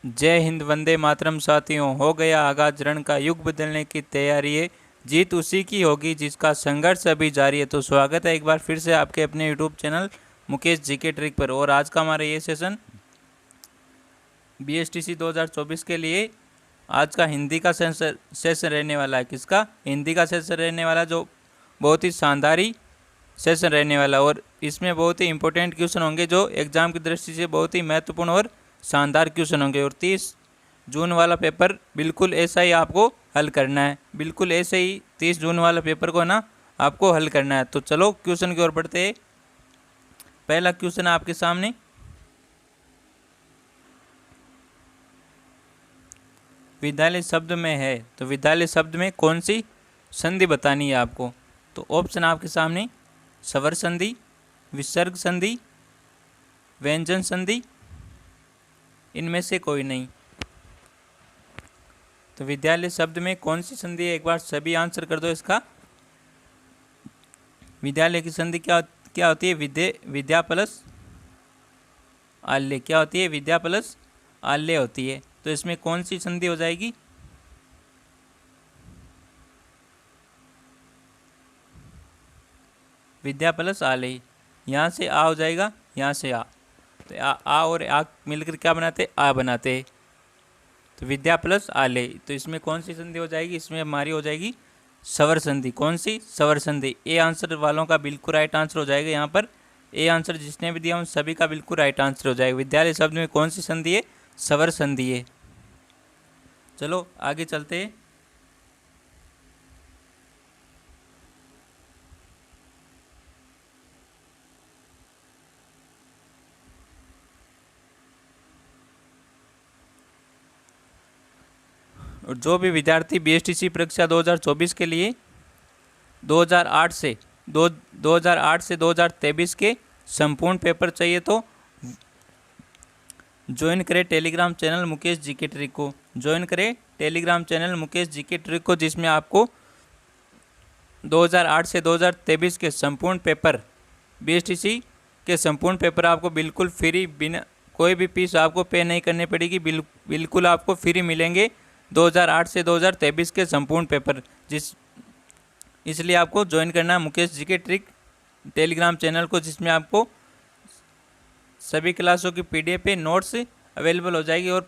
जय हिंद वंदे मातरम साथियों, हो गया आगाज रण का, युग बदलने की तैयारी है, जीत उसी की होगी जिसका संघर्ष अभी जारी है। तो स्वागत है एक बार फिर से आपके अपने YouTube channel Mukesh GK trick पर। और आज का हमारा ये सेशन BSTC 2024 के लिए आज का हिंदी का सेशन रहने वाला है। किसका? हिंदी का सेशन रहने वाला, जो बहुत ही शानदार सेशन रहने वाला। और इसमें बहुत ही इंपॉर्टेंट क्वेश्चन होंगे जो एग्जाम की दृष्टि से बहुत ही महत्वपूर्ण और शानदार क्वेश्चन होंगे। और 30 जून वाला पेपर बिल्कुल ऐसा ही आपको हल करना है, बिल्कुल ऐसे ही 30 जून वाला पेपर को ना आपको हल करना है। तो चलो क्वेश्चन की ओर बढ़ते हैं। पहला क्वेश्चन आपके सामने, विद्यालय शब्द में है, तो विद्यालय शब्द में कौन सी संधि बतानी है आपको। तो ऑप्शन आपके सामने, स्वर संधि, विसर्ग संधि, व्यंजन संधि, इनमें से कोई नहीं। तो विद्यालय शब्द में कौन सी संधि है, एक बार सभी आंसर कर दो इसका। विद्यालय की संधि क्या होती है? विद्या प्लस आल्य। क्या होती है? विद्या प्लस आल्य होती है। तो इसमें कौन सी संधि हो जाएगी? विद्या प्लस आल्य। यहाँ से आ हो जाएगा, यहाँ से आ, तो आ और आ मिलकर क्या बनाते? आ बनाते। तो विद्या प्लस आल्य, तो इसमें कौन सी संधि हो जाएगी? इसमें हमारी हो जाएगी स्वर संधि। कौन सी? स्वर संधि। ए आंसर वालों का बिल्कुल राइट आंसर हो जाएगा। यहाँ पर ए आंसर जिसने भी दिया उन सभी का बिल्कुल राइट आंसर हो जाएगा। विद्यालय शब्द में कौन सी संधि है? स्वर संधि है। चलो आगे चलते हैं। और जो भी विद्यार्थी BSTC परीक्षा 2024 के लिए 2008 से 2023 के संपूर्ण पेपर चाहिए तो ज्वाइन करें Telegram channel Mukesh GK trick को। ज्वाइन करें Telegram channel Mukesh GK trick को, जिसमें आपको 2008 से 2023 के संपूर्ण पेपर, BSTC के संपूर्ण पेपर आपको बिल्कुल फ्री, बिना कोई भी फीस आपको पे नहीं करनी पड़ेगी, बिल्कुल आपको फ्री मिलेंगे 2008 से 2023 के संपूर्ण पेपर। इसलिए आपको ज्वाइन करना है Mukesh GK trick Telegram channel को, जिसमें आपको सभी क्लासों की PDF पे नोट्स अवेलेबल हो जाएगी और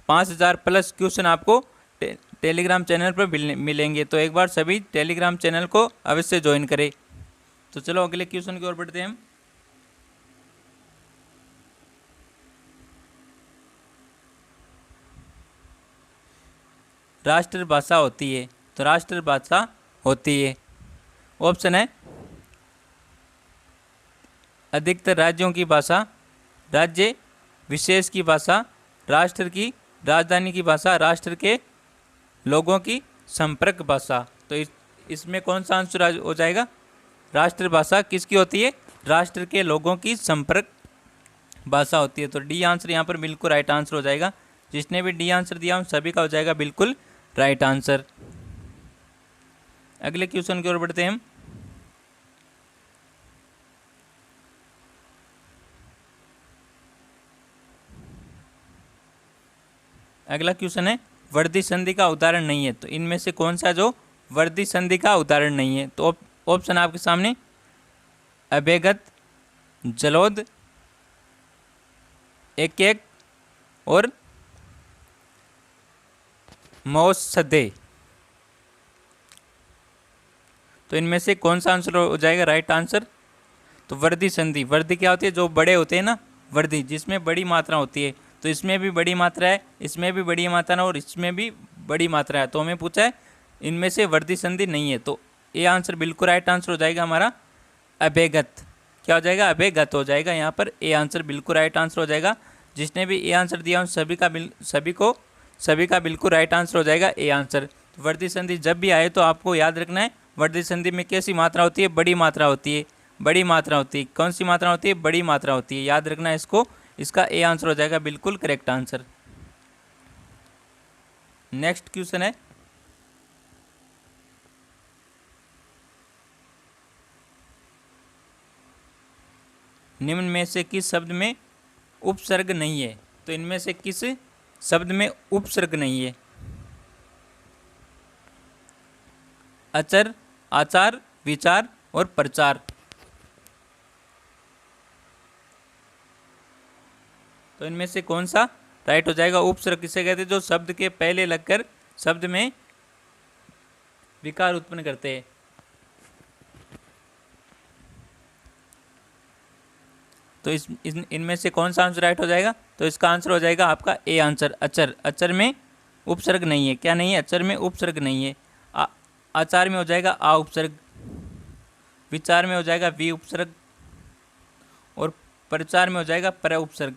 5000 प्लस क्वेश्चन आपको टेलीग्राम चैनल पर मिलेंगे। तो एक बार सभी टेलीग्राम चैनल को अवश्य ज्वाइन करें। तो चलो अगले क्वेश्चन की ओर बढ़ते हैं हम। राष्ट्रभाषा होती है, तो राष्ट्रभाषा होती है। ऑप्शन है अधिकतर राज्यों की भाषा, राज्य विशेष की भाषा, राष्ट्र की राजधानी की भाषा, राष्ट्र के लोगों की संपर्क भाषा। तो इसमें कौन सा आंसर हो जाएगा? राष्ट्रभाषा किसकी होती है? राष्ट्र के लोगों की संपर्क भाषा होती है। तो डी आंसर यहाँ पर बिल्कुल राइट आंसर हो जाएगा। जिसने भी डी आंसर दिया उन सभी का हो जाएगा बिल्कुल राइट आंसर। अगले क्वेश्चन की ओर बढ़ते हैं हम। अगला क्वेश्चन है वर्दी संधि का उदाहरण नहीं है, तो इनमें से कौन सा जो वर्दी संधि का उदाहरण नहीं है। तो ऑप्शन आपके सामने, अभेगत, जलोद, एक एक और मौसदे। तो इनमें से कौन सा आंसर हो जाएगा राइट आंसर? तो वर्दी संधि। वर्दी क्या होती है? जो बड़े होते हैं ना, वर्दी, जिसमें बड़ी मात्रा होती है। तो इसमें भी बड़ी मात्रा है, इसमें भी बड़ी मात्रा है और इसमें भी बड़ी मात्रा है। तो हमें पूछा है इनमें से वर्दी संधि नहीं है, तो ये आंसर बिल्कुल राइट आंसर हो जाएगा हमारा अभेगत। क्या हो जाएगा? अभेगत हो जाएगा। यहाँ पर ए आंसर बिल्कुल राइट आंसर हो जाएगा। जिसने भी ए आंसर दिया उन सभी का बिल्कुल राइट आंसर हो जाएगा ए आंसर। वर्दी संधि जब भी आए तो आपको याद रखना है, वर्दी संधि में कैसी मात्रा होती है? बड़ी मात्रा होती है, बड़ी मात्रा होती है। कौन सी मात्रा होती है? बड़ी मात्रा होती है। याद रखना है इसको। इसका ए आंसर हो जाएगा बिल्कुल करेक्ट आंसर। नेक्स्ट क्वेश्चन है, निम्न में से किस शब्द में उपसर्ग नहीं है। तो इनमें से किस शब्द में उपसर्ग नहीं है। अचर, आचार, विचार और प्रचार। तो इनमें से कौन सा राइट हो जाएगा? उपसर्ग किसे कहते हैं? जो शब्द के पहले लगकर शब्द में विकार उत्पन्न करते हैं। तो इनमें से कौन सा आंसर राइट हो जाएगा? तो इसका आंसर हो जाएगा आपका ए आंसर, अचर। अचर में उपसर्ग नहीं है। क्या नहीं है? अचर में उपसर्ग नहीं है। आचार में हो जाएगा आ उपसर्ग, विचार में हो जाएगा वी उपसर्ग और प्रचार में हो जाएगा पर उपसर्ग,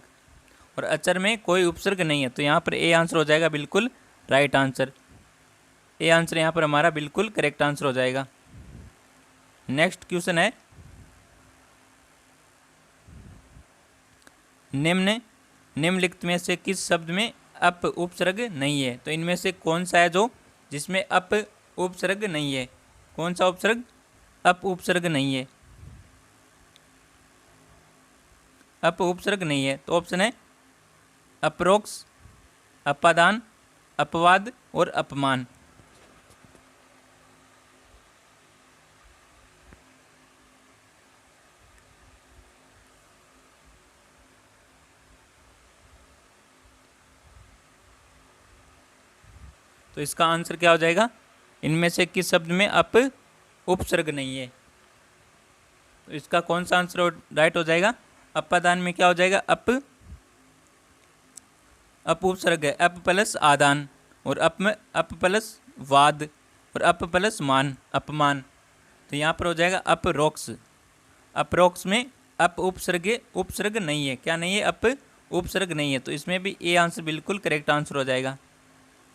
और अचर में कोई उपसर्ग नहीं है। तो यहाँ पर ए आंसर हो जाएगा बिल्कुल राइट आंसर। ए आंसर यहाँ पर हमारा बिल्कुल करेक्ट आंसर हो जाएगा। नेक्स्ट क्वेश्चन है, निम्नलिखित में से किस शब्द में अप उपसर्ग नहीं है? तो इनमें से कौन सा है जो जिसमें अप उपसर्ग नहीं है? कौन सा उपसर्ग अप उपसर्ग नहीं है? अप उपसर्ग नहीं है। तो ऑप्शन है अप्रोक्स, अपादान, अपवाद और अपमान। तो इसका आंसर क्या हो जाएगा? इनमें से किस शब्द में अप उपसर्ग नहीं है? तो इसका कौन सा आंसर राइट हो जाएगा? अपादान में क्या हो जाएगा? अप उपसर्ग है, अप प्लस आदान, और अप में अप प्लस वाद और अप प्लस मान, अपमान। तो यहाँ पर हो जाएगा अप्रोक्स। अप्रोक्स में अप उपसर्ग नहीं है। क्या नहीं है? अप उपसर्ग नहीं है। तो इसमें भी ए आंसर बिल्कुल करेक्ट आंसर हो जाएगा।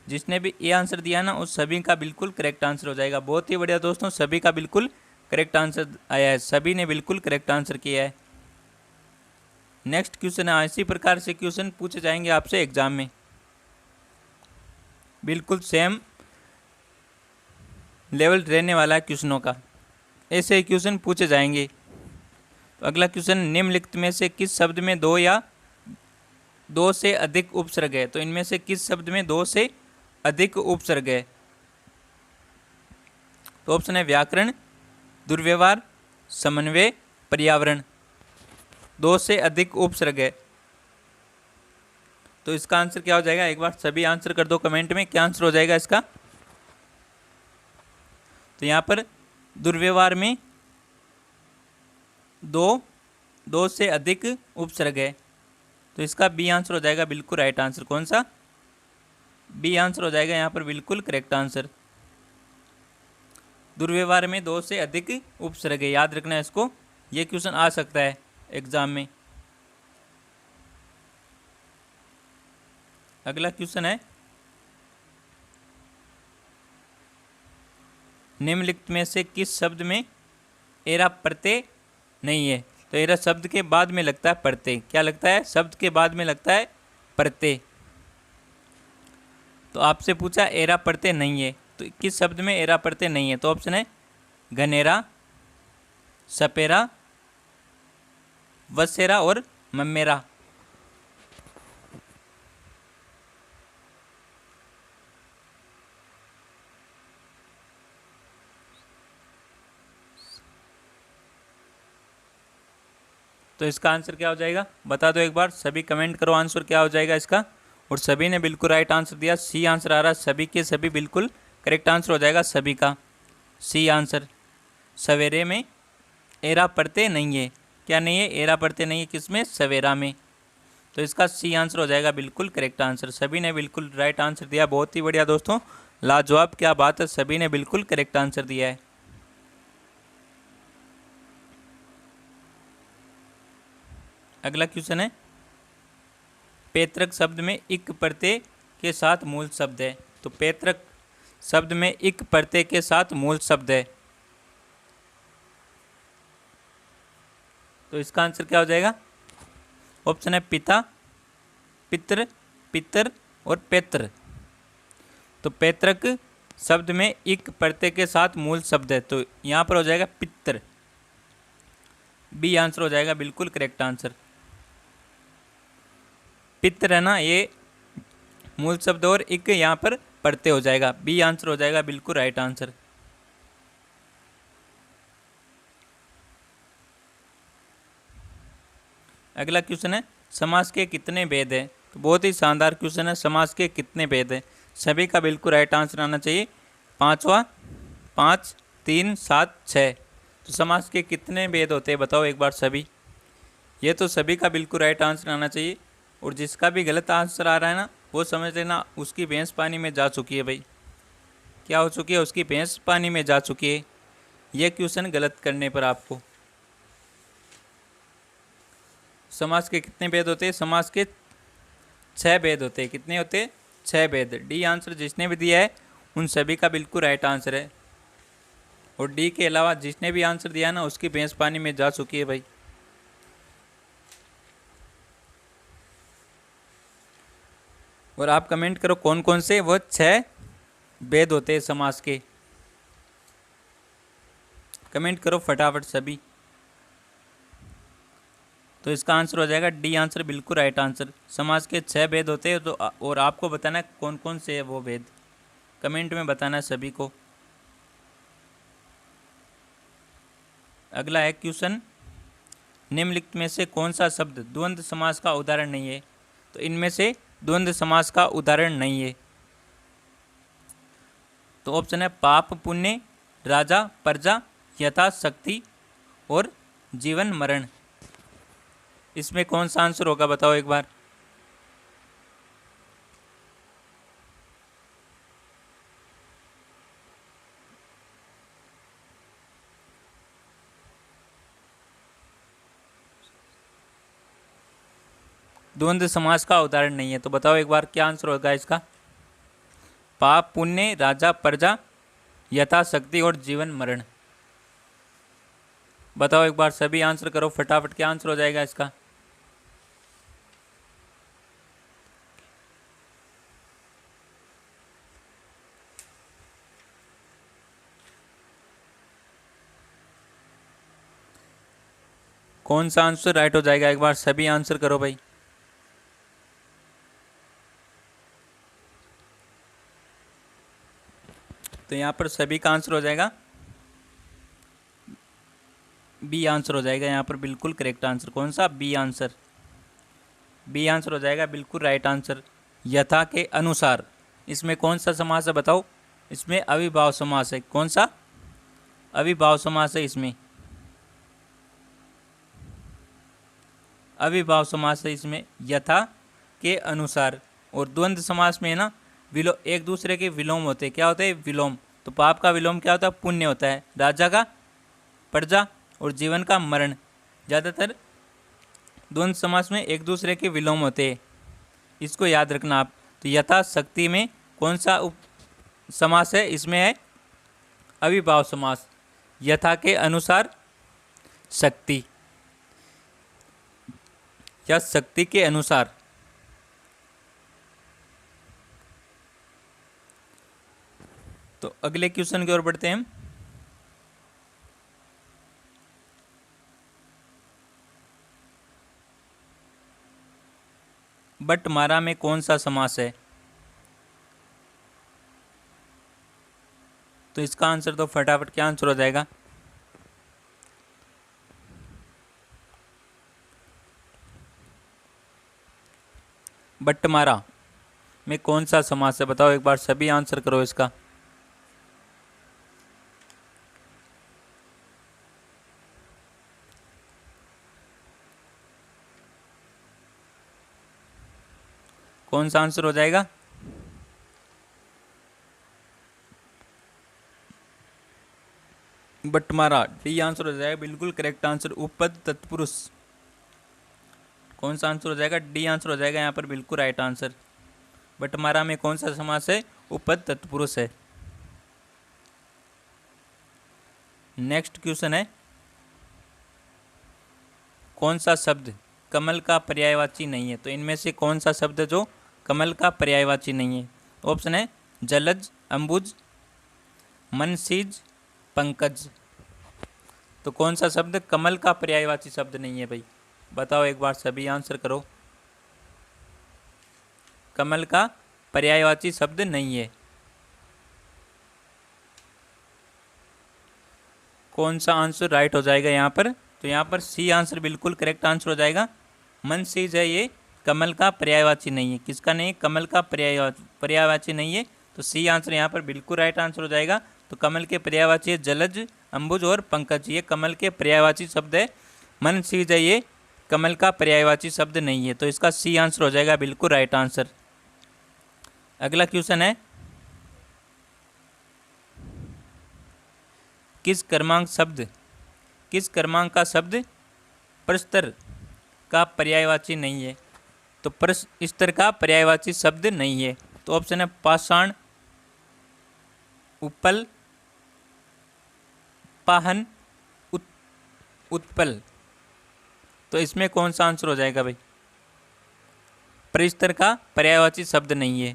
जिसने भी ए आंसर दिया ना उस सभी का बिल्कुल करेक्ट आंसर हो जाएगा। बहुत ही बढ़िया दोस्तों, सभी का बिल्कुल करेक्ट आंसर आया है, सभी ने बिल्कुल करेक्ट आंसर किया है। नेक्स्ट क्वेश्चन है, इसी प्रकार से क्वेश्चन पूछे जाएंगे आपसे एग्जाम में, बिल्कुल सेम लेवल रहने वाला है क्वेश्चनों का, ऐसे ही क्वेश्चन पूछे जाएंगे। तो अगला क्वेश्चन, निम्नलिखित में से किस शब्द में दो या दो से अधिक उपसर्ग है? तो इनमें से किस शब्द में दो से अधिक उपसर्ग है? तो ऑप्शन है व्याकरण, दुर्व्यवहार, समन्वय, पर्यावरण। दो से अधिक उपसर्ग है। तो इसका आंसर क्या हो जाएगा? एक बार सभी आंसर कर दो कमेंट में, क्या आंसर हो जाएगा इसका? तो यहाँ पर दुर्व्यवहार में दो से अधिक उपसर्ग है। तो इसका बी आंसर हो जाएगा बिल्कुल राइट आंसर। कौन सा? बी आंसर हो जाएगा यहाँ पर बिल्कुल करेक्ट आंसर। दुर्व्यवहार में दो से अधिक उपसर्ग है, याद रखना है इसको, ये क्वेश्चन आ सकता है एग्जाम में। अगला क्वेश्चन है, निम्नलिखित में से किस शब्द में एरा प्रत्यय नहीं है? तो एरा शब्द के बाद में लगता है प्रत्यय। क्या लगता है? शब्द के बाद में लगता है प्रत्यय। तो आपसे पूछा एरा प्रत्यय नहीं है, तो किस शब्द में एरा प्रत्यय नहीं है? तो ऑप्शन है घनेरा, सपेरा, वसेरा और मम्मेरा। तो इसका आंसर क्या हो जाएगा? बता दो एक बार, सभी कमेंट करो आंसर क्या हो जाएगा इसका। और सभी ने बिल्कुल राइट आंसर दिया, सी आंसर आ रहा है। सभी के सभी बिल्कुल करेक्ट आंसर हो जाएगा सभी का, सी आंसर। सवेरे में एरा प्रत्यय नहीं है। क्या नहीं है? एरा प्रत्यय नहीं है किसमें? सवेरा में। तो इसका सी आंसर हो जाएगा बिल्कुल करेक्ट आंसर। सभी ने बिल्कुल राइट आंसर दिया, बहुत ही बढ़िया दोस्तों, लाजवाब, क्या बात है, सभी ने बिल्कुल करेक्ट आंसर दिया है। अगला क्वेश्चन है, पैतृक शब्द में इक प्रत्यय के साथ मूल शब्द है। तो पैतृक शब्द में इक प्रत्यय के साथ मूल शब्द है। तो इसका आंसर क्या हो जाएगा? ऑप्शन है पिता, पितृ, पितर और पैतृ। तो पैतृक शब्द में इक प्रत्यय के साथ मूल शब्द है, तो यहाँ पर हो जाएगा पितर। बी आंसर हो जाएगा बिल्कुल करेक्ट आंसर। पितर है ना, ये मूल शब्द और इक यहाँ पर प्रत्यय हो जाएगा। बी आंसर हो जाएगा बिल्कुल राइट आंसर। अगला क्वेश्चन है समास के कितने भेद है। तो बहुत ही शानदार क्वेश्चन है, समास के कितने भेद है। सभी का बिल्कुल राइट आंसर आना चाहिए। पांचवा, 5, 3, 7, 6। तो समास के कितने भेद होते हैं बताओ एक बार सभी। ये तो सभी का बिल्कुल राइट आंसर आना चाहिए। और जिसका भी गलत आंसर आ रहा है ना, वो समझ लेना उसकी भैंस पानी में जा चुकी है भाई। क्या हो चुकी है? उसकी भैंस पानी में जा चुकी है ये क्वेश्चन गलत करने पर आपको। समास के कितने भेद होते हैं? समास के 6 भेद होते हैं। कितने होते हैं? 6 भेद। डी आंसर जिसने भी दिया है उन सभी का बिल्कुल राइट आंसर है। और डी के अलावा जिसने भी आंसर दिया ना उसकी भैंस पानी में जा चुकी है भाई। और आप कमेंट करो कौन कौन से वो 6 भेद होते हैं समास के। कमेंट करो फटाफट सभी। तो इसका आंसर हो जाएगा डी आंसर बिल्कुल राइट आंसर। समास के 6 भेद होते हैं। तो और आपको बताना है कौन कौन से है वो भेद। कमेंट में बताना है सभी को। अगला है क्वेश्चन, निम्नलिखित में से कौन सा शब्द द्वंद्व समास का उदाहरण नहीं है। तो इनमें से द्वंद्व समास का उदाहरण नहीं है। तो ऑप्शन है पाप पुण्य, राजा प्रजा, यथाशक्ति और जीवन मरण। इसमें कौन सा आंसर होगा बताओ एक बार। द्वंद्व समास का उदाहरण नहीं है। तो बताओ एक बार क्या आंसर होगा इसका। पाप पुण्य, राजा प्रजा, यथाशक्ति और जीवन मरण। बताओ एक बार सभी आंसर करो फटाफट। क्या आंसर हो जाएगा इसका। कौन सा आंसर राइट हो जाएगा एक बार सभी आंसर करो भाई। तो यहाँ पर सभी का आंसर हो जाएगा बी आंसर हो जाएगा यहाँ पर बिल्कुल करेक्ट आंसर। कौन सा? B answer. बी आंसर हो जाएगा बिल्कुल राइट आंसर। यथा के अनुसार। इसमें कौन सा समास है बताओ। इसमें अविभाव समास है। कौन सा? अविभाव समास है इसमें। अविभाव समास है इसमें यथा के अनुसार। और द्वंद्व समास में है ना एक दूसरे के विलोम होते हैं। क्या होते हैं? विलोम। तो पाप का विलोम क्या होता है? पुण्य होता है। राजा का प्रजा और जीवन का मरण। ज़्यादातर द्वंद्व समास में एक दूसरे के विलोम होते हैं। इसको याद रखना आप। तो यथाशक्ति में कौन सा समास है? इसमें है अविभाव समास। यथा के अनुसार शक्ति या शक्ति के अनुसार। तो अगले क्वेश्चन की ओर बढ़ते हैं। बटमारा में कौन सा समास है? तो इसका आंसर तो फटाफट क्या आंसर हो जाएगा। बटमारा में कौन सा समास है बताओ एक बार सभी आंसर करो इसका। कौन सा आंसर हो जाएगा? बटमारा। डी आंसर हो जाएगा बिल्कुल करेक्ट आंसर। उपपद तत्पुरुष। कौन सा आंसर हो जाएगा? डी आंसर हो जाएगा यहाँ पर बिल्कुल राइट आंसर। बटमारा में कौन सा समास है? उपपद तत्पुरुष है। नेक्स्ट क्वेश्चन है, कौन सा शब्द कमल का पर्यायवाची नहीं है। तो इनमें से कौन सा शब्द जो कमल का पर्यायवाची नहीं है। ऑप्शन है जलज, अंबुज, मनसीज, पंकज। तो कौन सा शब्द कमल का पर्यायवाची शब्द नहीं है भाई। बताओ एक बार सभी आंसर करो। कमल का पर्यायवाची शब्द नहीं है। कौन सा आंसर राइट हो जाएगा यहाँ पर? तो यहाँ पर सी आंसर बिल्कुल करेक्ट आंसर हो जाएगा। मन सीज है ये कमल का पर्यायवाची नहीं है। किसका नहीं है? कमल का पर्यायवाची नहीं है। तो सी आंसर यहाँ पर बिल्कुल राइट आंसर हो जाएगा। तो कमल के पर्यायवाची है जलज, अंबुज और पंकज। ये कमल के पर्यायवाची शब्द है। मन सीज है ये कमल का पर्यायवाची शब्द नहीं है। तो इसका सी आंसर हो जाएगा बिल्कुल राइट आंसर। अगला क्वेश्चन है, किस क्रमांक का शब्द प्रस्तर का पर्यायवाची नहीं है? तो प्रस्तर का पर्यायवाची शब्द नहीं है। तो ऑप्शन है पाषाण, उपल, पाहन, उत्पल। तो इसमें कौन सा आंसर हो जाएगा भाई? प्रस्तर का पर्यायवाची शब्द नहीं है।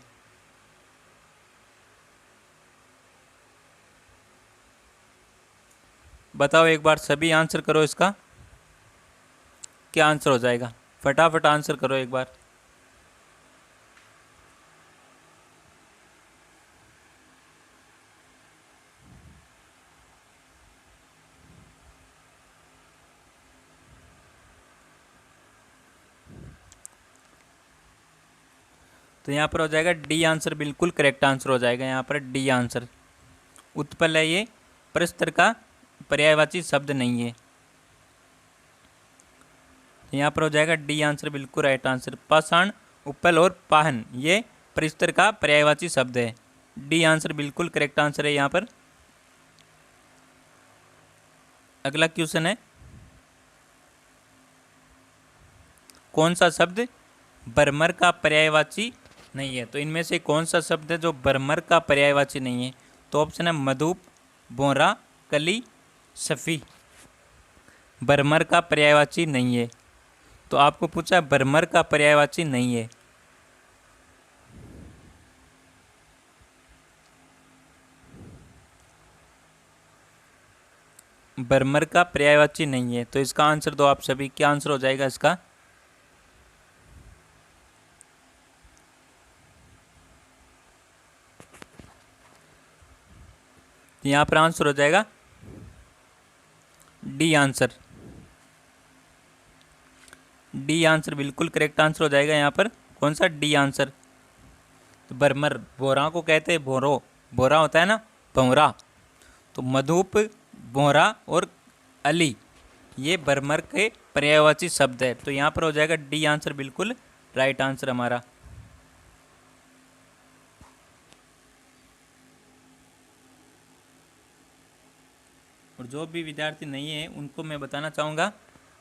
बताओ एक बार, सभी आंसर करो इसका, क्या आंसर हो जाएगा? फटाफट आंसर करो एक बार। तो यहाँ पर हो जाएगा डी आंसर, बिल्कुल करेक्ट आंसर हो जाएगा यहाँ पर डी आंसर। उत्पल है ये, प्रस्तर का पर्यायवाची शब्द नहीं है। यहाँ पर हो जाएगा डी आंसर बिल्कुल राइट आंसर। पाषाण, उपल और पाहन ये प्रस्तर का पर्यायवाची शब्द है। डी आंसर बिल्कुल करेक्ट आंसर है यहाँ पर। अगला क्वेश्चन है, कौन सा शब्द बरमर का पर्यायवाची नहीं है? तो इनमें से कौन सा शब्द है जो बरमर का पर्यायवाची नहीं है? तो ऑप्शन है मधुप, बोरा, कली, सफ़ी। बरमर का पर्यायवाची नहीं है। तो आपको पूछा बरमर का पर्यायवाची नहीं है। बरमर का पर्यायवाची नहीं है। तो इसका आंसर दो आप सभी, क्या आंसर हो जाएगा इसका? यहाँ पर आंसर हो जाएगा डी आंसर। डी आंसर बिल्कुल करेक्ट आंसर हो जाएगा यहाँ पर। कौन सा? D answer. तो बरमर, बोरा को कहते हैं बोरो, बोरा होता है ना, भंवरा। तो मधुप, बोरा और अली ये बरमर के पर्यायवाची शब्द है। तो यहाँ पर हो जाएगा डी आंसर बिल्कुल राइट आंसर हमारा। और जो भी विद्यार्थी नहीं है उनको मैं बताना चाहूँगा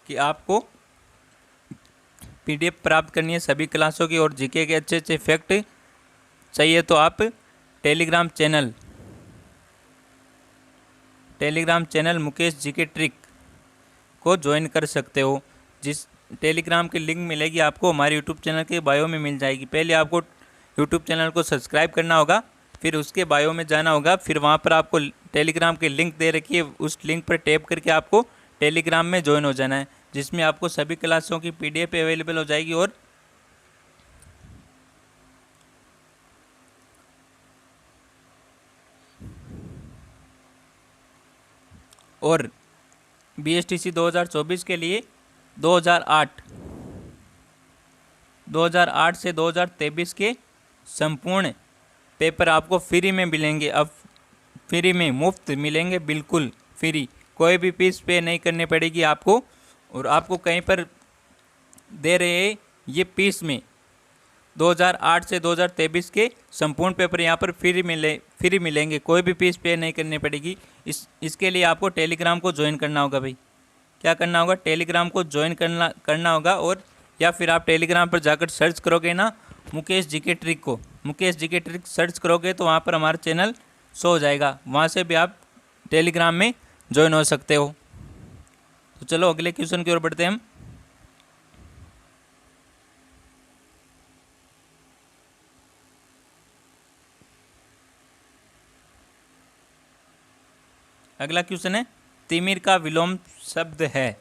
कि आपको पीडीएफ प्राप्त करनी है सभी क्लासों की, और जीके के अच्छे अच्छे फैक्ट चाहिए तो आप Telegram channel Mukesh GK trick को ज्वाइन कर सकते हो। जिस टेलीग्राम की लिंक मिलेगी आपको हमारे यूट्यूब चैनल के बायो में मिल जाएगी। पहले आपको यूट्यूब चैनल को सब्सक्राइब करना होगा, फिर उसके बायो में जाना होगा, फिर वहाँ पर आपको टेलीग्राम की लिंक दे रखी है, उस लिंक पर टैप करके आपको टेलीग्राम में ज्वाइन हो जाना है, जिसमें आपको सभी क्लासों की पीडीएफ अवेलेबल हो जाएगी। और बीएसटीसी 2024 के लिए 2008 से 2023 के संपूर्ण पेपर आपको फ्री में मिलेंगे। अब फ्री में मुफ्त मिलेंगे, बिल्कुल फ्री, कोई भी फीस पे नहीं करनी पड़ेगी आपको। और आपको कहीं पर दे रहे हैं ये फीस में 2008 से 2023 के संपूर्ण पेपर यहाँ पर फ्री मिलेंगे, कोई भी फीस पे नहीं करनी पड़ेगी। इसके लिए आपको टेलीग्राम को ज्वाइन करना होगा भाई। क्या करना होगा? टेलीग्राम को ज्वाइन करना होगा। और या फिर आप टेलीग्राम पर जाकर सर्च करोगे ना मुकेश जीके ट्रिक को, मुकेश जीके ट्रिक सर्च करोगे तो वहाँ पर हमारा चैनल शो हो जाएगा, वहाँ से भी आप टेलीग्राम में ज्वाइन हो सकते हो। तो चलो अगले क्वेश्चन की ओर बढ़ते हैं हम। अगला क्वेश्चन है, तिमिर का विलोम शब्द है।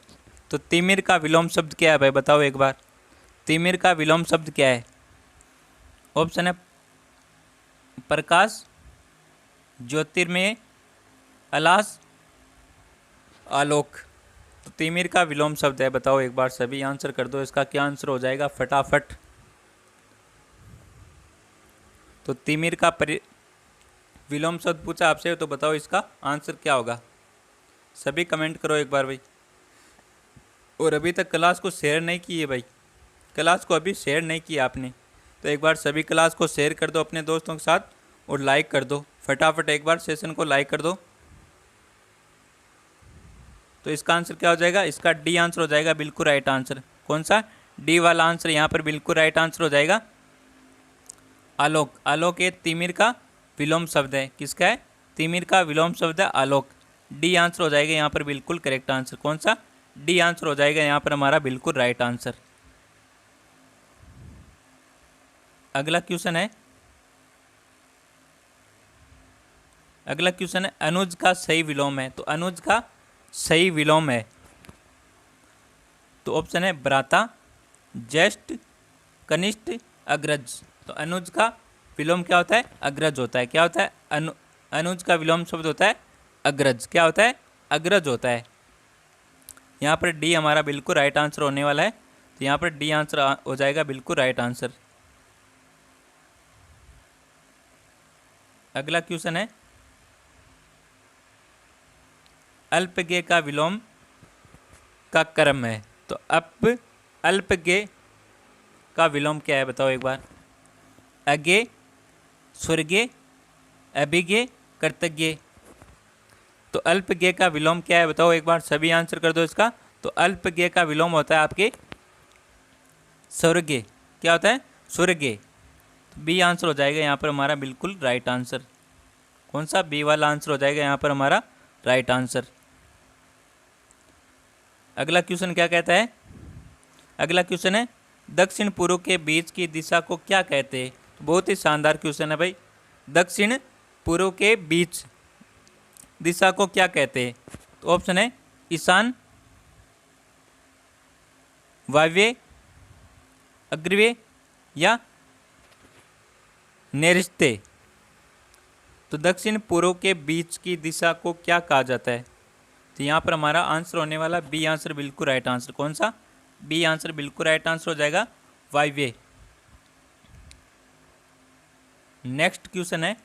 तो तिमिर का विलोम शब्द क्या है भाई? बताओ एक बार, तिमिर का विलोम शब्द क्या है? ऑप्शन है प्रकाश, ज्योतिर्मय, अलास, आलोक। तो तिमिर का विलोम शब्द है। बताओ एक बार सभी आंसर कर दो, इसका क्या आंसर हो जाएगा फटाफट। तो तिमिर का विलोम शब्द पूछा आपसे, तो बताओ इसका आंसर क्या होगा। सभी कमेंट करो एक बार भाई। और अभी तक क्लास को शेयर नहीं की है भाई, क्लास को अभी शेयर नहीं किया आपने, तो एक बार सभी क्लास को शेयर कर दो अपने दोस्तों के साथ और लाइक कर दो फटाफट, एक बार सेशन को लाइक कर दो। तो इसका आंसर क्या हो जाएगा, इसका डी आंसर हो जाएगा बिल्कुल राइट आंसर। कौन सा, डी वाला आंसर यहाँ पर बिल्कुल राइट आंसर हो जाएगा। आलोक, आलोक ये तिमिर का विलोम शब्द है। किसका है, तिमिर का विलोम शब्द है आलोक। डी आंसर हो जाएगा यहाँ पर बिल्कुल करेक्ट आंसर। कौन सा, डी आंसर हो जाएगा यहाँ पर हमारा बिल्कुल राइट आंसर। अगला क्वेश्चन है, अगला क्वेश्चन है अनुज का सही विलोम है। तो अनुज का सही विलोम है, तो ऑप्शन है भ्राता, ज्येष्ठ, कनिष्ठ, अग्रज। तो अनुज का विलोम क्या होता है, अग्रज होता है। क्या होता है, अनुज का विलोम शब्द होता है अग्रज। क्या होता है, अग्रज होता है। यहाँ पर डी हमारा बिल्कुल राइट आंसर होने वाला है। तो यहाँ पर डी आंसर हो जाएगा बिल्कुल राइट आंसर। अगला क्वेश्चन है, अल्पज्ञ का विलोम का क्रम है। तो अल्पज्ञ का विलोम क्या है, बताओ एक बार। अज्ञेय, स्वर्गीय, अभिज्ञ, कृतज्ञ। तो अल्पज्ञ का विलोम क्या है, बताओ एक बार सभी आंसर कर दो इसका। तो अल्पज्ञ का विलोम होता है आपके स्वर्गीय। क्या होता है, स्वर्गीय। बी आंसर हो जाएगा यहाँ पर हमारा बिल्कुल राइट आंसर। कौन सा, बी वाला आंसर हो जाएगा यहाँ पर हमारा राइट आंसर। अगला क्वेश्चन क्या कहता है, अगला क्वेश्चन है दक्षिण पूर्व के बीच की दिशा को क्या कहते हैं। बहुत ही शानदार क्वेश्चन है भाई। दक्षिण पूर्व के बीच दिशा को क्या कहते हैं। तो ऑप्शन है ईशान, वायव्य, अग्रव्य या नैऋत्य। तो दक्षिण पूर्व के बीच की दिशा को क्या कहा जाता है। तो यहाँ पर हमारा आंसर होने वाला बी आंसर बिल्कुल राइट आंसर। कौन सा, बी आंसर बिल्कुल राइट आंसर हो जाएगा, वायव्य। नेक्स्ट क्वेश्चन है,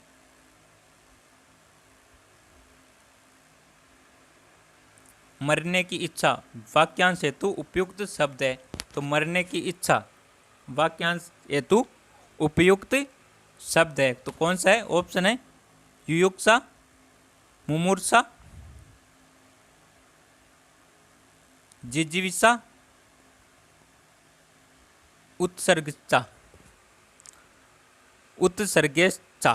मरने की इच्छा वाक्यांश हेतु उपयुक्त शब्द है। तो मरने की इच्छा वाक्यांश हेतु उपयुक्त शब्द है। तो कौन सा है, ऑप्शन है युयुत्सा, मुमूर्षा, जिजीविषा, उत्सर्गचा, उत्सर्गेच्छा।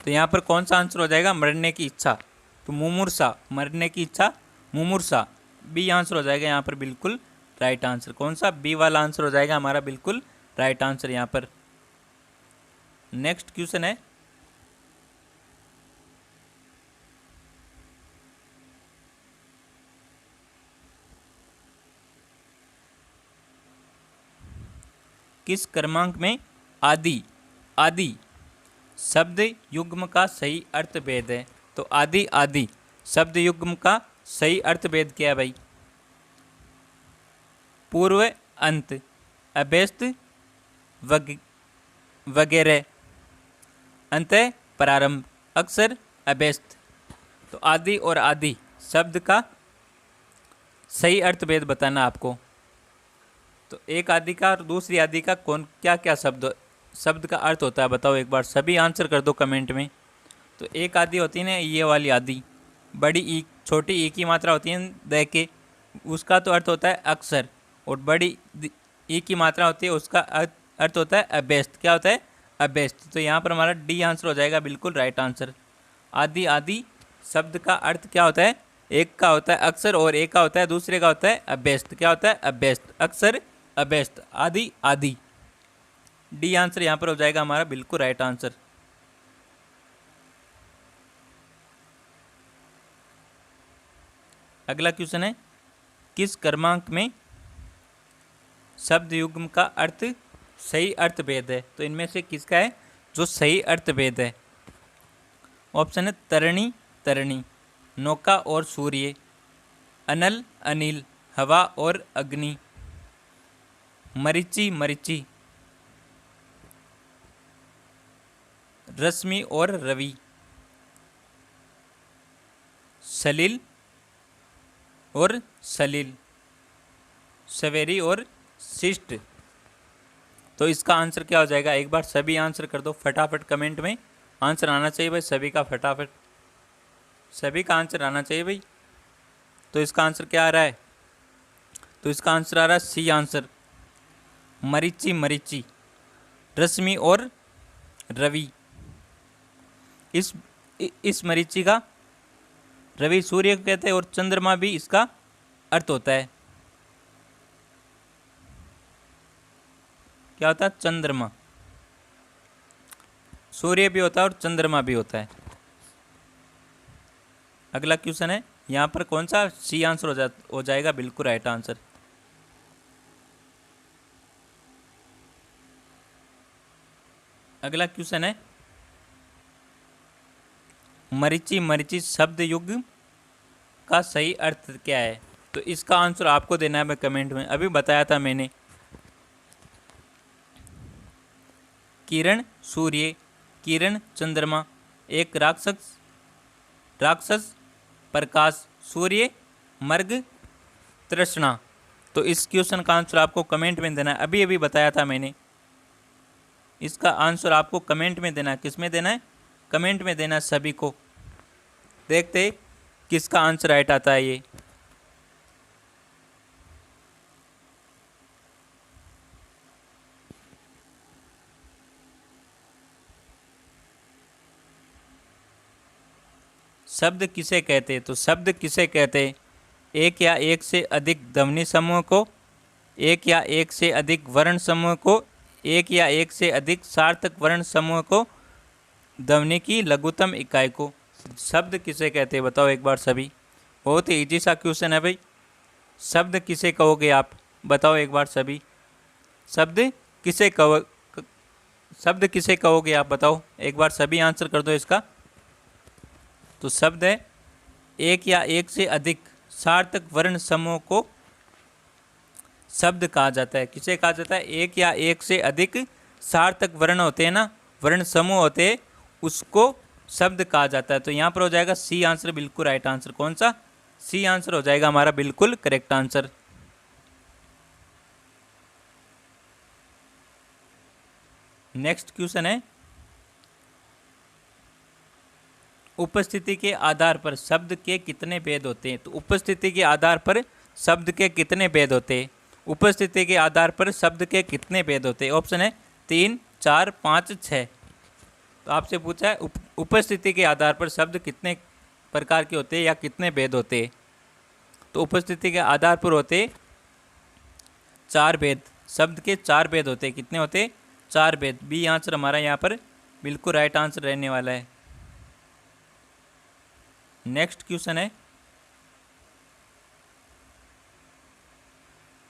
तो यहाँ पर कौन सा आंसर हो जाएगा, मरने की इच्छा। तो मुमूर्षा, मरने की इच्छा मुमूर्षा। बी आंसर हो जाएगा यहाँ पर बिल्कुल राइट आंसर। कौन सा, बी वाला आंसर हो जाएगा हमारा बिल्कुल राइट आंसर यहाँ पर। नेक्स्ट क्वेश्चन है, किस क्रमांक में आदि आदि शब्द युग्म का सही अर्थ भेद है। तो आदि आदि शब्द युग्म का सही अर्थ भेद क्या है भाई। पूर्व, अंत, अभ्यस्त, वगैरह, अंत, प्रारंभ, अक्सर, अभ्यस्त। तो आदि और आदि शब्द का सही अर्थ भेद बताना आपको। तो एक आदि का और दूसरी आदि का कौन क्या क्या शब्द का अर्थ होता है, बताओ एक बार सभी आंसर कर दो कमेंट में। तो एक आदि होती है ना ये वाली आदि, बड़ी ई, छोटी ई की मात्रा होती है द के, उसका तो अर्थ होता है अक्सर। और बड़ी ई की मात्रा होती है उसका अर्थ होता है अभ्यस्त। क्या होता है, अभ्यस्त। तो यहाँ पर हमारा डी आंसर हो जाएगा बिल्कुल राइट आंसर। आदि आदि शब्द का अर्थ क्या होता है, एक का होता है अक्सर और एक का होता है दूसरे का होता है अभ्यस्त। क्या होता है, अभ्यस्त, अक्सर, अभ्यस्त, आदि आदि। डी आंसर यहाँ पर हो जाएगा हमारा बिल्कुल राइट आंसर। अगला क्वेश्चन है, किस क्रमांक में शब्द युग्म का अर्थ सही अर्थ भेद है। तो इनमें से किसका है, जो सही अर्थभेद है। ऑप्शन है तरणी तरणी, नौका और सूर्य, अनल अनिल, हवा और अग्नि, मरीचि मरीचि, रश्मि और रवि, सलिल और सलिल, सवेरी और शिष्ट। तो इसका आंसर क्या हो जाएगा? एक बार सभी आंसर कर दो फटाफट, कमेंट में आंसर आना चाहिए भाई सभी का, फटाफट सभी का आंसर आना चाहिए भाई। तो इसका आंसर क्या आ रहा है? तो इसका आंसर आ रहा है सी आंसर, मरीचि मरीचि, रश्मि और रवि। इस मरीचि का रवि सूर्य को कहते हैं और चंद्रमा भी इसका अर्थ होता है। क्या होता है? चंद्रमा। सूर्य भी होता है और चंद्रमा भी होता है। अगला क्वेश्चन है, यहाँ पर कौन सा सी आंसर हो जाएगा बिल्कुल राइट आंसर। अगला क्वेश्चन है, मरीचि मरीचि शब्द युग का सही अर्थ क्या है? तो इसका आंसर आपको देना है मैं कमेंट में, अभी बताया था मैंने। किरण सूर्य, किरण चंद्रमा, एक राक्षस प्रकाश, सूर्य मर्ग तृष्णा। तो इस क्वेश्चन का आंसर आपको कमेंट में देना है, अभी अभी बताया था मैंने। इसका आंसर आपको कमेंट में देना है। किस में देना है? कमेंट में देना है सभी को। देखते किसका आंसर राइट आता है ये। शब्द किसे कहते हैं? तो शब्द किसे कहते हैं? एक या एक से अधिक ध्वनि समूह को, एक या एक से अधिक वर्ण समूह को, एक या एक से अधिक सार्थक वर्ण समूह को, ध्वनि की लघुत्तम इकाई को। शब्द किसे कहते हैं बताओ एक बार सभी। बहुत ही इजी सा क्वेश्चन है भाई। शब्द किसे कहोगे आप? बताओ एक बार सभी। शब्द किसे शब्द किसे कहोगे आप? बताओ एक बार सभी आंसर कर दो इसका। तो शब्द है एक या एक से अधिक सार्थक वर्ण समूह को शब्द कहा जाता है। किसे कहा जाता है? एक या एक से अधिक सार्थक वर्ण होते हैं ना, वर्ण समूह होते हैं, उसको शब्द कहा जाता है। तो यहाँ पर हो जाएगा सी आंसर बिल्कुल राइट आंसर। कौन सा? सी आंसर हो जाएगा हमारा बिल्कुल करेक्ट आंसर। नेक्स्ट क्वेश्चन है, उपस्थिति के आधार पर शब्द के कितने भेद होते हैं? तो उपस्थिति के आधार पर शब्द के कितने भेद होते हैं? उपस्थिति के आधार पर शब्द के कितने भेद होते हैं? ऑप्शन है 3, 4, 5, 6। तो आपसे पूछा है उपस्थिति के आधार पर शब्द कितने प्रकार के होते हैं या कितने भेद होते हैं? तो उपस्थिति के आधार पर होते 4 भेद। शब्द के 4 भेद होते हैं। कितने होते? 4 भेद। बी आंसर हमारा यहाँ पर बिल्कुल राइट आंसर रहने वाला है। नेक्स्ट क्वेश्चन है,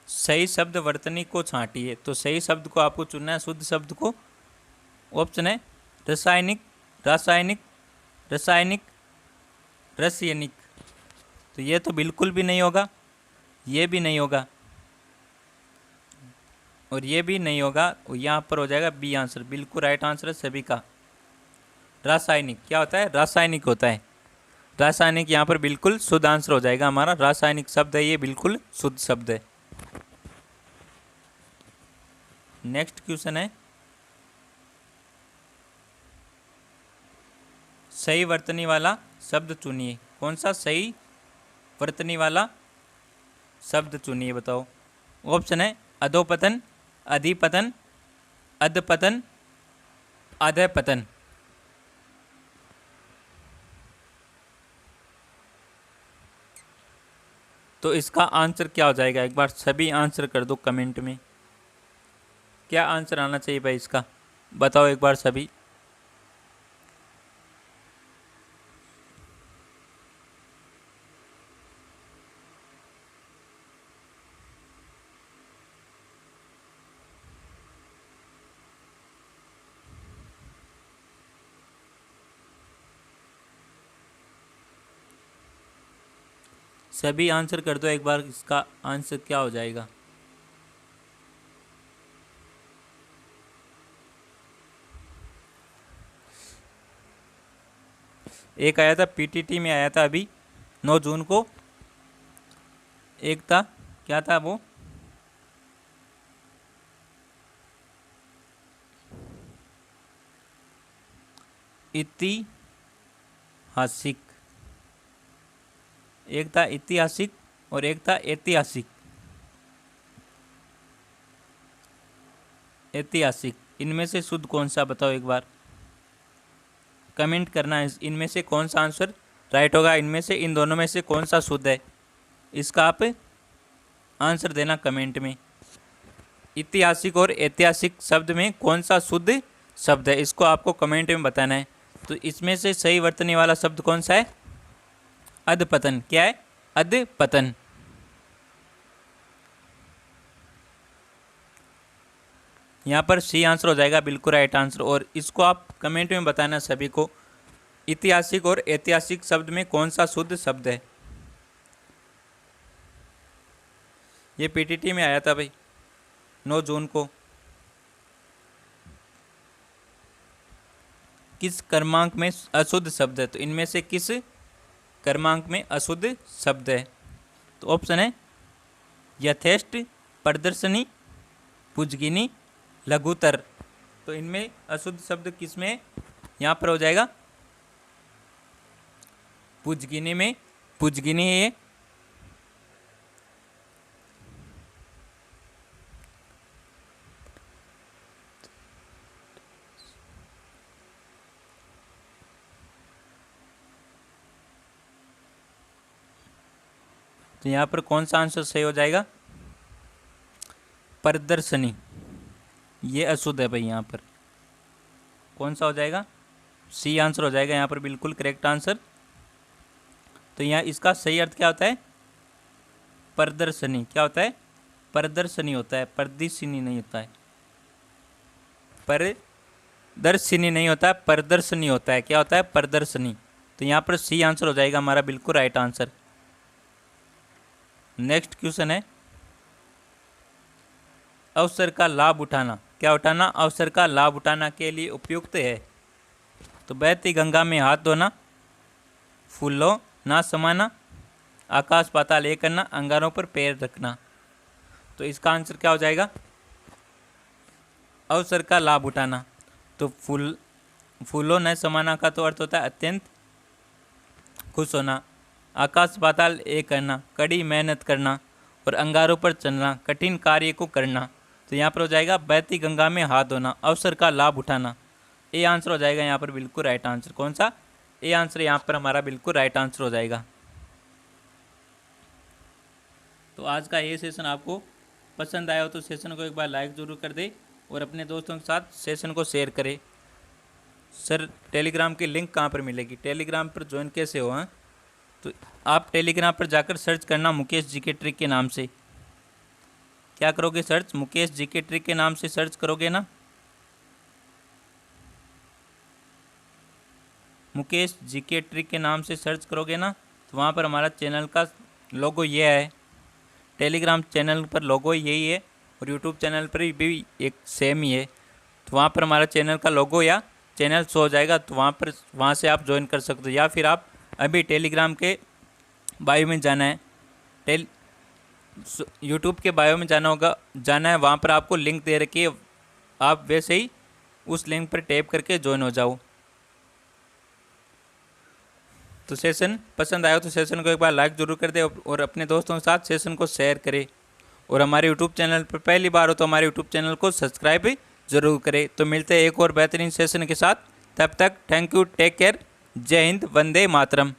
सही शब्द वर्तनी को छांटिए। तो सही शब्द को आपको चुनना है, शुद्ध शब्द को। ऑप्शन है रासायनिक, रासायनिक, रासायनिक, रसायनिक। तो ये तो बिल्कुल भी नहीं होगा, ये भी नहीं होगा और ये भी नहीं होगा। और यहाँ पर हो जाएगा बी आंसर, बिल्कुल राइट आंसर है सभी का। रासायनिक क्या होता है? रासायनिक होता है। रासायनिक यहाँ पर बिल्कुल शुद्ध आंसर हो जाएगा हमारा। रासायनिक शब्द है ये, बिल्कुल शुद्ध शब्द है। नेक्स्ट क्वेश्चन है, सही वर्तनी वाला शब्द चुनिए। कौन सा सही वर्तनी वाला शब्द चुनिए बताओ। ऑप्शन है अधोपतन, अधिपतन, अधपतन, अधपतन। तो इसका आंसर क्या हो जाएगा? एक बार सभी आंसर कर दो कमेंट में। क्या आंसर आना चाहिए भाई इसका? बताओ एक बार सभी। सभी आंसर कर दो एक बार, इसका आंसर क्या हो जाएगा। एक आया था पीटीटी में, आया था अभी 9 जून को। एक था, क्या था वो, ऐतिहासिक। एक था ऐतिहासिक और एक था ऐतिहासिक। ऐतिहासिक, इनमें से शुद्ध कौन सा बताओ एक बार, कमेंट करना है। इनमें से कौन सा आंसर राइट होगा, इनमें से, इन दोनों में से कौन सा शुद्ध है, इसका आप आंसर देना कमेंट में। ऐतिहासिक और ऐतिहासिक शब्द में कौन सा शुद्ध शब्द है, इसको आपको कमेंट में बताना है। तो इसमें से सही वर्तने वाला शब्द कौन सा है, अधपतन। क्या है, अधपतन। यहाँ पर सी आंसर हो जाएगा बिल्कुल राइट आंसर। और इसको आप कमेंट में बताना सभी को, ऐतिहासिक और ऐतिहासिक शब्द में कौन सा शुद्ध शब्द है। ये पीटीटी में आया था भाई 9 जून को। किस क्रमांक में अशुद्ध शब्द है, तो इनमें से किस क्रमांक में अशुद्ध शब्द है। तो ऑप्शन है यथेष्ट, प्रदर्शनी, पुजगिनी, लघुतर। तो इनमें अशुद्ध शब्द किस में, यहाँ पर हो जाएगा पुजगिनी में। पुजगिनी है ये। तो यहाँ पर कौन सा आंसर सही हो जाएगा, प्रदर्शनी। ये अशुद्ध है भाई, यहाँ पर कौन सा हो जाएगा, सी आंसर हो जाएगा यहाँ पर बिल्कुल करेक्ट आंसर। तो यहाँ इसका सही अर्थ क्या होता है, प्रदर्शनी। क्या होता है, प्रदर्शनी होता है, प्रदर्शनी नहीं होता है, प्रदर्शनी नहीं होता है, प्रदर्शनी होता है। क्या होता है, प्रदर्शनी। तो यहाँ पर सी आंसर हो जाएगा हमारा बिल्कुल राइट आंसर। नेक्स्ट क्वेश्चन है, अवसर का लाभ उठाना। क्या उठाना, अवसर का लाभ उठाना के लिए उपयुक्त है। तो बहती गंगा में हाथ धोना, फूलों ना समाना, आकाश पाताल एक करना, अंगारों पर पैर रखना। तो इसका आंसर क्या हो जाएगा, अवसर का लाभ उठाना। तो फूलों न समाना का तो अर्थ होता है अत्यंत खुश होना, आकाश पाताल एक करना, कड़ी मेहनत करना, और अंगारों पर चलना, कठिन कार्य को करना। तो यहाँ पर हो जाएगा बहती गंगा में हाथ धोना, अवसर का लाभ उठाना। ए आंसर हो जाएगा यहाँ पर बिल्कुल राइट आंसर। कौन सा, ए आंसर यहाँ पर हमारा बिल्कुल राइट आंसर हो जाएगा। तो आज का ये सेशन आपको पसंद आया हो तो सेशन को एक बार लाइक ज़रूर कर दे और अपने दोस्तों के साथ सेशन को शेयर करें। सर टेलीग्राम की लिंक कहाँ पर मिलेगी, टेलीग्राम पर ज्वाइन कैसे हो। हाँ, तो आप टेलीग्राम पर जाकर सर्च करना मुकेश जीके ट्रिक के नाम से। क्या करोगे सर्च, मुकेश जीके ट्रिक के नाम से सर्च करोगे ना, मुकेश जीके ट्रिक के नाम से सर्च करोगे ना, तो वहाँ पर हमारा चैनल का लोगो ये है। टेलीग्राम चैनल पर लोगो यही है और यूट्यूब चैनल पर भी एक सेम ही है। तो वहाँ पर हमारा चैनल का लोगो या चैनल शो हो जाएगा, तो वहाँ से आप ज्वाइन कर सकते हो। या फिर आप अभी टेलीग्राम के बायो में जाना है, यूट्यूब के बायो में जाना है, वहाँ पर आपको लिंक दे रखी है, आप वैसे ही उस लिंक पर टैप करके ज्वाइन हो जाओ। तो सेशन पसंद आया तो सेशन को एक बार लाइक ज़रूर कर दे और अपने दोस्तों के साथ सेशन को शेयर करें। और हमारे यूट्यूब चैनल पर पहली बार हो तो हमारे यूट्यूब चैनल को सब्सक्राइब ज़रूर करें। तो मिलते हैं एक और बेहतरीन सेशन के साथ, तब तक थैंक यू, टेक केयर, जय हिंद, वंदे मातरम।